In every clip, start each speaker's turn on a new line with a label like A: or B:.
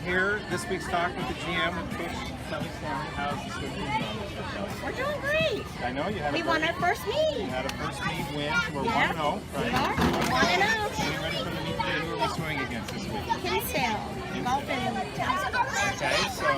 A: here this week's talk with the GM with Coach Kelly. How's the swim team going?
B: We're doing great.
A: I know you had.
B: We won our first meet.
A: You had a first meet win. So we're 1-0, right?
B: We are 1-0.
A: Getting ready for the meet today. Who are we swimming against this week?
B: Kinsale, golf and tennis courts.
A: Okay, so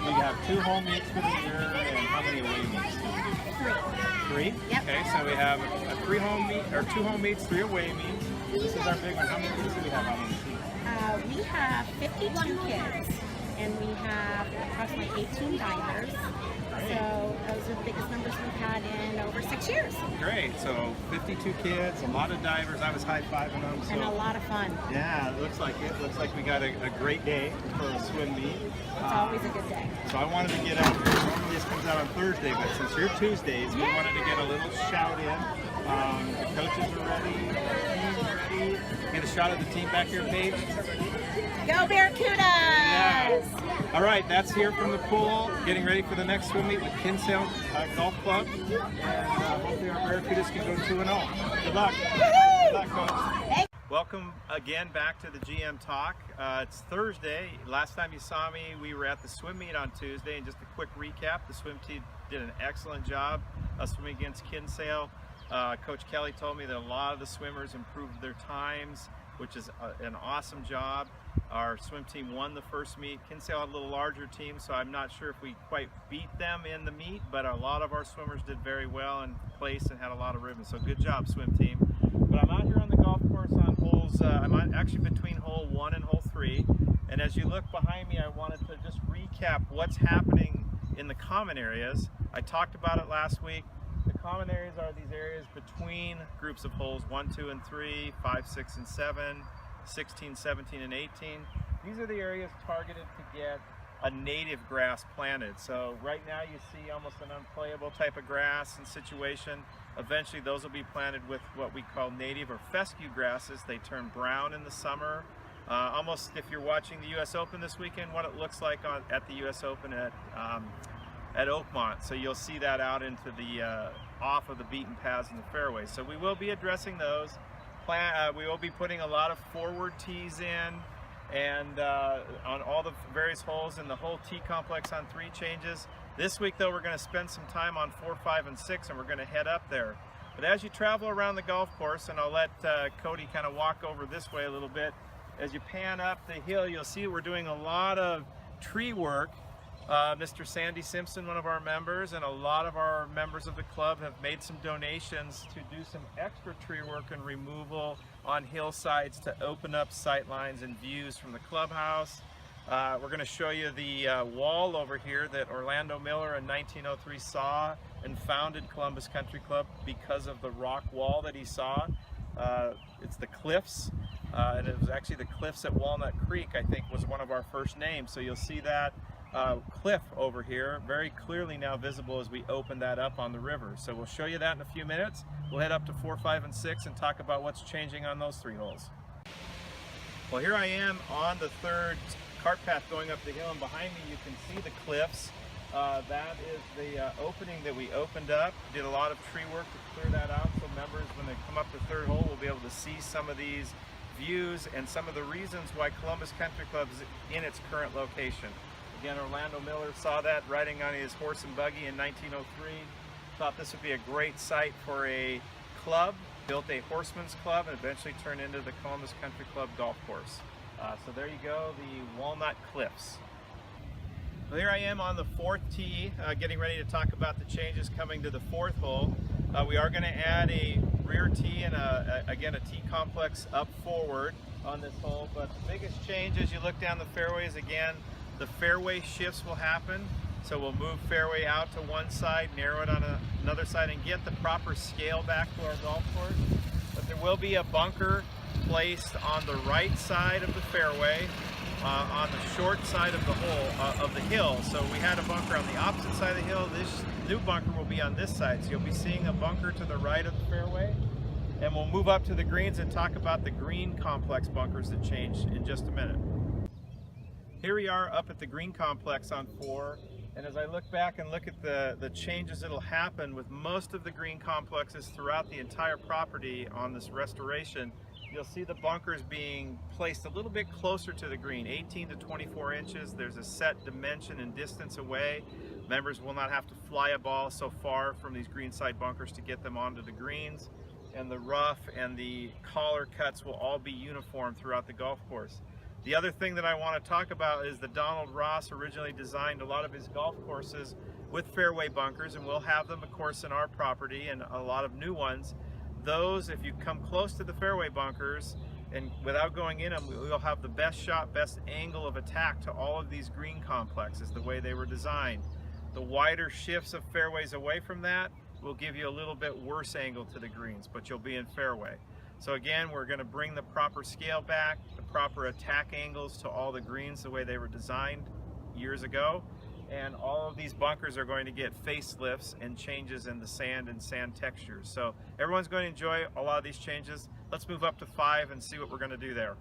A: we have 2 home meets for the year, and how many away meets do we do?
B: 3.
A: 3?
B: Yep.
A: Okay, so we have a 2 home meets, 3 away meets. This is our big one. How many meets do we have on the team?
B: We have 52 kids, and we have approximately 18 divers. So those are the biggest numbers we've had in over 6 years.
A: Great. So 52 kids, a lot of divers. I was high-fiving them. So.
B: And a lot of fun.
A: Yeah, it looks like we got a great day for a swim meet.
B: It's always a good day.
A: So I wanted to get out here. Normally this comes out on Thursday, but since you're Tuesdays, we wanted to get a little shout in. The coaches are ready, the team's ready. Get a shot of the team back here, Paige.
B: Go Barracudas!
A: Yeah. All right, that's here from the pool, getting ready for the next swim meet with Kinsale Golf Club. And hopefully our Barracudas can go 2-0. Good luck. Good luck, Coach. Welcome again back to the GM Talk. It's Thursday. Last time you saw me, we were at the swim meet on Tuesday. And just a quick recap, the swim team did an excellent job swimming against Kinsale. Coach Kelly told me that a lot of the swimmers improved their times, which is an awesome job. Our swim team won the first meet. Kinsale had a little larger team, so I'm not sure if we quite beat them in the meet, but a lot of our swimmers did very well and placed and had a lot of ribbons. So good job, swim team. But I'm out here on the golf course on holes, actually between hole 1 and hole 3. And as you look behind me, I wanted to just recap what's happening in the common areas. I talked about it last week. The common areas are these areas between groups of holes 1, 2, and 3, 5, 6, and 7, 16, 17, and 18. These are the areas targeted to get a native grass planted. So right now you see almost an unplayable type of grass and situation. Eventually those will be planted with what we call native or fescue grasses. They turn brown in the summer. Almost, if you're watching the US Open this weekend, what it looks like at the US Open at Oakmont. So you'll see that out into the off of the beaten paths and the fairways. So we will be addressing those. We will be putting a lot of forward tees in, and on all the various holes in the whole tee complex on 3 changes. This week though, we're going to spend some time on 4, 5, and 6, and we're going to head up there. But as you travel around the golf course, and I'll let Cody kind of walk over this way a little bit, as you pan up the hill, you'll see we're doing a lot of tree work. Mr. Sandy Simpson, one of our members, and a lot of our members of the club have made some donations to do some extra tree work and removal on hillsides to open up sight lines and views from the clubhouse. We're going to show you the wall over here that Orlando Miller in 1903 saw and founded Columbus Country Club because of the rock wall that he saw. It's the cliffs, and it was actually the cliffs at Walnut Creek, I think, was one of our first names. So you'll see that cliff over here very clearly now visible as we open that up on the river. So we'll show you that in a few minutes. We'll head up to 4, 5, and 6 and talk about what's changing on those 3 holes. Well, here I am on the 3rd cart path going up the hill, and behind me you can see the cliffs. That is the opening that we opened up. Did a lot of tree work to clear that out, so members, when they come up the 3rd hole, will be able to see some of these views and some of the reasons why Columbus Country Club is in its current location. Again, Orlando Miller saw that riding on his horse and buggy in 1903. Thought this would be a great site for a club. Built a horseman's club and eventually turned into the Columbus Country Club golf course. So there you go, the Walnut Cliffs. Well, here I am on the 4th tee, getting ready to talk about the changes coming to the 4th hole. We are going to add a rear tee and again a tee complex up forward on this hole. But the biggest change as you look down the fairways, again, the fairway shifts will happen. So we'll move fairway out to one side, narrow it on another side, and get the proper scale back to our golf course. But there will be a bunker placed on the right side of the fairway, on the short side of the hole, of the hill. So we had a bunker on the opposite side of the hill. This new bunker will be on this side. So you'll be seeing a bunker to the right of the fairway. And we'll move up to the greens and talk about the green complex bunkers that changed in just a minute. Here we are up at the green complex on 4, and as I look back and look at the changes that'll happen with most of the green complexes throughout the entire property on this restoration, you'll see the bunkers being placed a little bit closer to the green, 18 to 24 inches. There's a set dimension and distance away. Members will not have to fly a ball so far from these greenside bunkers to get them onto the greens. And the rough and the collar cuts will all be uniform throughout the golf course. The other thing that I want to talk about is that Donald Ross originally designed a lot of his golf courses with fairway bunkers, and we'll have them, of course, in our property and a lot of new ones. Those, if you come close to the fairway bunkers and without going in them, we'll have the best shot, best angle of attack to all of these green complexes, the way they were designed. The wider shifts of fairways away from that will give you a little bit worse angle to the greens, but you'll be in fairway. So again, we're going to bring the proper scale back, the proper attack angles to all the greens the way they were designed years ago. And all of these bunkers are going to get facelifts and changes in the sand and sand textures. So everyone's going to enjoy a lot of these changes. Let's move up to 5 and see what we're going to do there.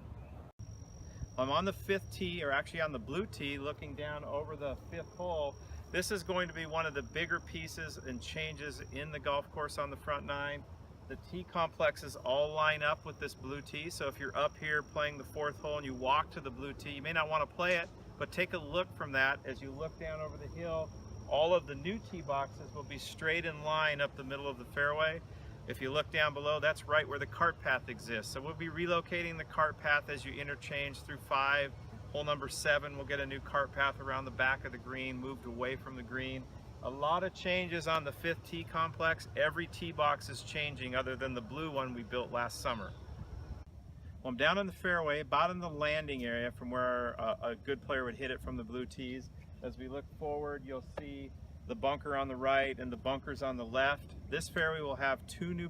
A: I'm on the 5th tee, or actually on the blue tee, looking down over the 5th hole. This is going to be one of the bigger pieces and changes in the golf course on the front 9. The tee complexes all line up with this blue tee, so if you're up here playing the 4th hole and you walk to the blue tee, you may not want to play it, but take a look from that. As you look down over the hill, all of the new tee boxes will be straight in line up the middle of the fairway. If you look down below, that's right where the cart path exists. So we'll be relocating the cart path as you interchange through 5. Hole number 7, we'll get a new cart path around the back of the green, moved away from the green. A lot of changes on the 5th tee complex. Every tee box is changing other than the blue one we built last summer. Well, I'm down in the fairway, about in the landing area from where a good player would hit it from the blue tees. As we look forward, you'll see the bunker on the right and the bunkers on the left. This fairway will have two new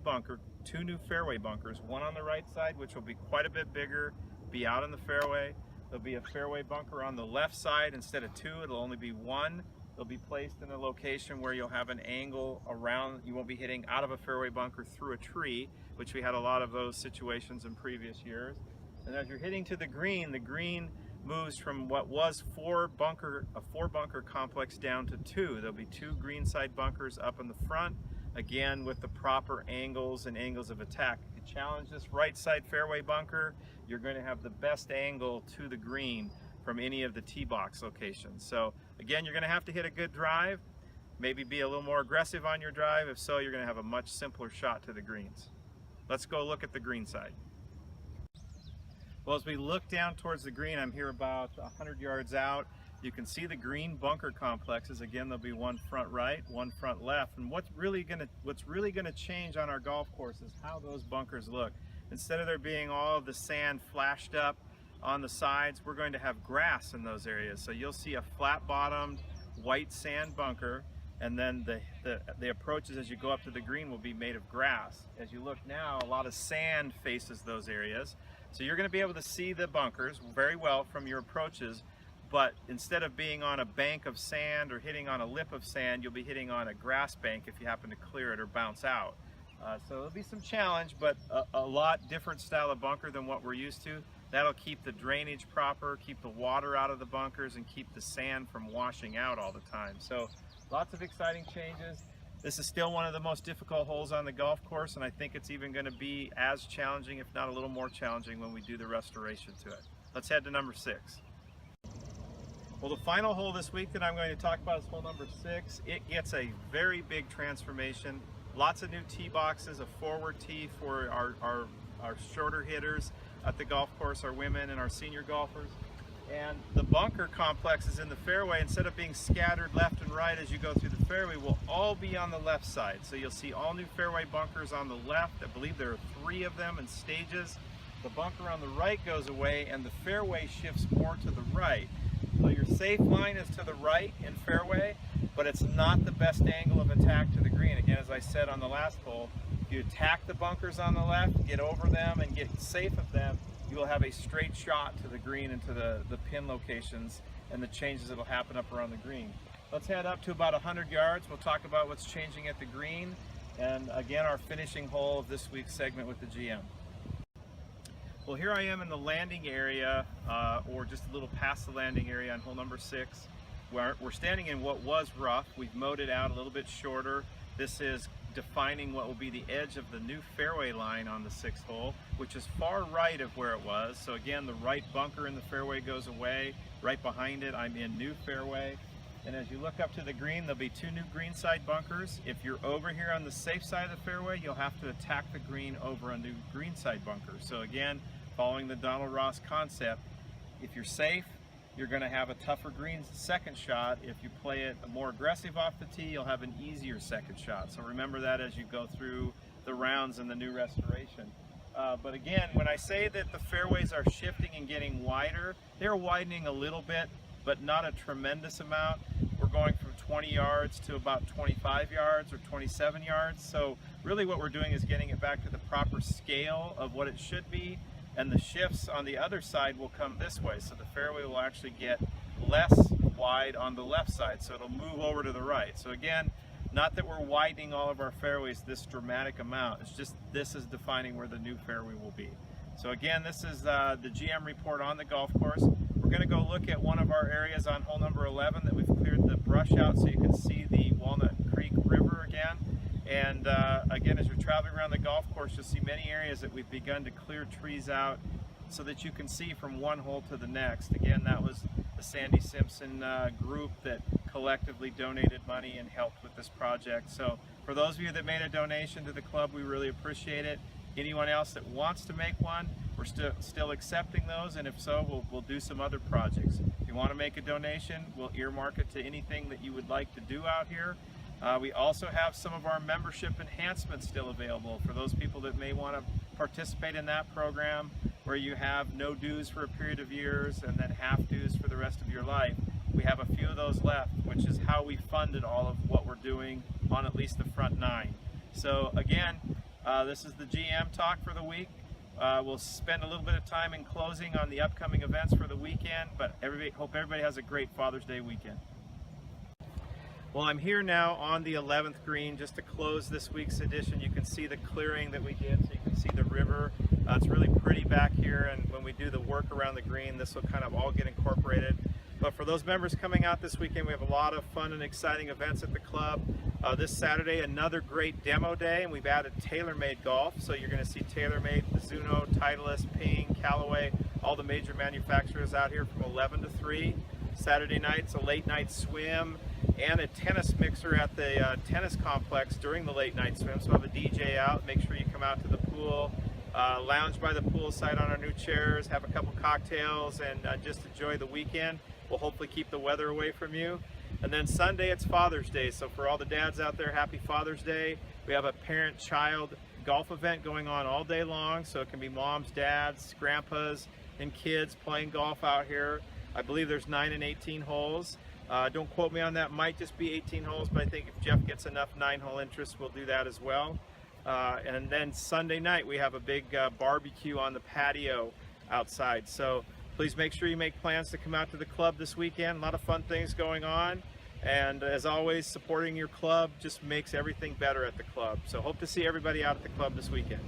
A: fairway bunkers, one on the right side, which will be quite a bit bigger, be out in the fairway. There'll be a fairway bunker on the left side. Instead of 2, it'll only be 1. They'll be placed in a location where you'll have an angle around. You won't be hitting out of a fairway bunker through a tree, which we had a lot of those situations in previous years. And as you're hitting to the green moves from what was a 4-bunker complex down to 2. There'll be 2 greenside bunkers up in the front, again with the proper angles and angles of attack. If you challenge this right side fairway bunker, you're going to have the best angle to the green from any of the tee box locations. So again, you're going to have to hit a good drive, maybe be a little more aggressive on your drive. If so, you're going to have a much simpler shot to the greens. Let's go look at the green side. Well, as we look down towards the green, I'm here about 100 yards out. You can see the green bunker complexes. Again, there'll be one front right, one front left. And what's really going to change on our golf course is how those bunkers look. Instead of there being all of the sand flashed up on the sides, we're going to have grass in those areas. So you'll see a flat-bottomed white sand bunker, and then the approaches as you go up to the green will be made of grass. As you look now, a lot of sand faces those areas. So you're going to be able to see the bunkers very well from your approaches, but instead of being on a bank of sand or hitting on a lip of sand, you'll be hitting on a grass bank if you happen to clear it or bounce out. So it'll be some challenge, but a lot different style of bunker than what we're used to. That'll keep the drainage proper, keep the water out of the bunkers, and keep the sand from washing out all the time. So lots of exciting changes. This is still one of the most difficult holes on the golf course, and I think it's even going to be as challenging, if not a little more challenging, when we do the restoration to it. Let's head to number 6. Well, the final hole this week that I'm going to talk about is hole number 6. It gets a very big transformation. Lots of new tee boxes, a forward tee for our shorter hitters at the golf course, our women and our senior golfers. And the bunker complexes in the fairway, instead of being scattered left and right as you go through the fairway, will all be on the left side. So you'll see all new fairway bunkers on the left. I believe there are 3 of them in stages. The bunker on the right goes away and the fairway shifts more to the right. So your safe line is to the right in fairway, but it's not the best angle of attack to the green. Again, as I said on the last hole, if you attack the bunkers on the left, get over them and get safe of them, you will have a straight shot to the green and to the pin locations and the changes that will happen up around the green. Let's head up to about 100 yards. We'll talk about what's changing at the green, and again, our finishing hole of this week's segment with the GM. Well, here I am in the landing area, or just a little past the landing area on hole number 6. We're standing in what was rough. We've mowed it out a little bit shorter. This is defining what will be the edge of the new fairway line on the 6th hole, which is far right of where it was. So again, the right bunker in the fairway goes away. Right behind it, I'm in new fairway. And as you look up to the green, there'll be 2 new greenside bunkers. If you're over here on the safe side of the fairway, you'll have to attack the green over a new greenside bunker. So again, following the Donald Ross concept, if you're safe, you're going to have a tougher green second shot. If you play it more aggressive off the tee, you'll have an easier second shot. So remember that as you go through the rounds in the new restoration. But again, when I say that the fairways are shifting and getting wider, they're widening a little bit, but not a tremendous amount. We're going from 20 yards to about 25 yards or 27 yards. So really what we're doing is getting it back to the proper scale of what it should be. And the shifts on the other side will come this way. So the fairway will actually get less wide on the left side. So it'll move over to the right. So again, not that we're widening all of our fairways this dramatic amount. It's just this is defining where the new fairway will be. So again, this is the GM report on the golf course. We're going to go look at one of our areas on hole number 11 that we've cleared the brush out so you can see the Walnut Creek River again. And again, as you're traveling around the golf course, you'll see many areas that we've begun to clear trees out so that you can see from one hole to the next. Again, that was the Sandy Simpson group that collectively donated money and helped with this project. So for those of you that made a donation to the club, we really appreciate it. Anyone else that wants to make one, we're still accepting those, and if so, we'll do some other projects. If you want to make a donation, we'll earmark it to anything that you would like to do out here. We also have some of our membership enhancements still available for those people that may want to participate in that program, where you have no dues for a period of years and then half dues for the rest of your life. We have a few of those left, which is how we funded all of what we're doing on at least the front 9. So again, this is the GM talk for the week. We'll spend a little bit of time in closing on the upcoming events for the weekend, but hope everybody has a great Father's Day weekend. Well, I'm here now on the 11th green just to close this week's edition. You can see the clearing that we did, so you can see the river. It's really pretty back here, and when we do the work around the green, this will kind of all get incorporated. But for those members coming out this weekend, we have a lot of fun and exciting events at the club. This Saturday, another great demo day, and we've added TaylorMade Golf. So you're going to see TaylorMade, Mizuno, Titleist, Ping, Callaway, all the major manufacturers out here from 11 to 3. Saturday night's a late night swim and a tennis mixer at the tennis complex during the late night swim. So we'll have a DJ out. Make sure you come out to the pool, lounge by the poolside on our new chairs, have a couple cocktails, and just enjoy the weekend. We'll hopefully keep the weather away from you. And then Sunday, it's Father's Day. So for all the dads out there, happy Father's Day. We have a parent-child golf event going on all day long. So it can be moms, dads, grandpas, and kids playing golf out here. I believe there's 9 and 18 holes. Don't quote me on that. Might just be 18 holes, but I think if Jeff gets enough 9-hole interest, we'll do that as well. And then Sunday night, we have a big barbecue on the patio outside. So please make sure you make plans to come out to the club this weekend. A lot of fun things going on. And as always, supporting your club just makes everything better at the club. So hope to see everybody out at the club this weekend.